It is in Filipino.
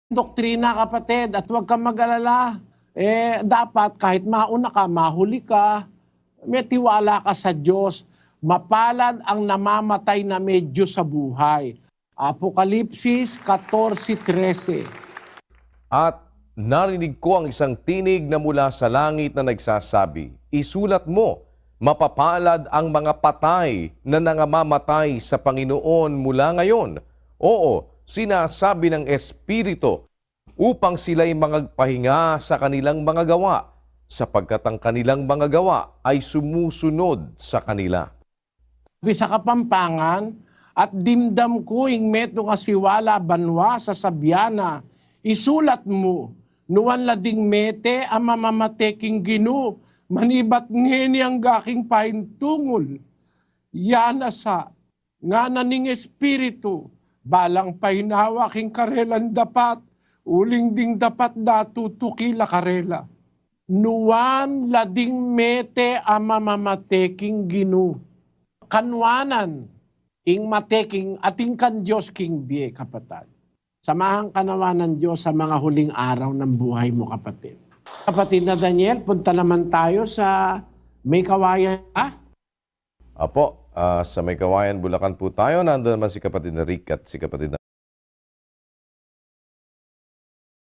doktrina, kapatid, at huwag kang mag-alala. Dapat kahit mauna ka, mahuli ka, may tiwala ka sa Diyos. Mapalad ang namamatay na medyo sa buhay. Apokalipsis 14:13. At narinig ko ang isang tinig na mula sa langit na nagsasabi, "Isulat mo, mapapalad ang mga patay na nangamamatay sa Panginoon mula ngayon. Oo, sinasabi ng Espiritu, upang sila'y magpahinga sa kanilang mga gawa, sapagkat ang kanilang mga gawa ay sumusunod sa kanila." Sa Kapampangan, at dimdam ko ing meto nga siwala banwa sa sabyana, isulat mo, nuwan lading mete ang mamamateking ginu, manibat ngeni ang gaking pahintungol. Yana sa, nga naning Espiritu, balang pahinawa king karelan dapat, uling ding dapat datutukila karela. Nuwan lading mete ang mamamateking ginu. Kanwanan, ing mateking ating kan Diyos king biye, kapatid. Samahan kanawa ng Diyos sa mga huling araw ng buhay mo, kapatid. Kapatid na Daniel, punta naman tayo sa May Kawayan. Apo, sa May Kawayan, Bulacan po tayo. Nandun naman si kapatid na Rick at si kapatid na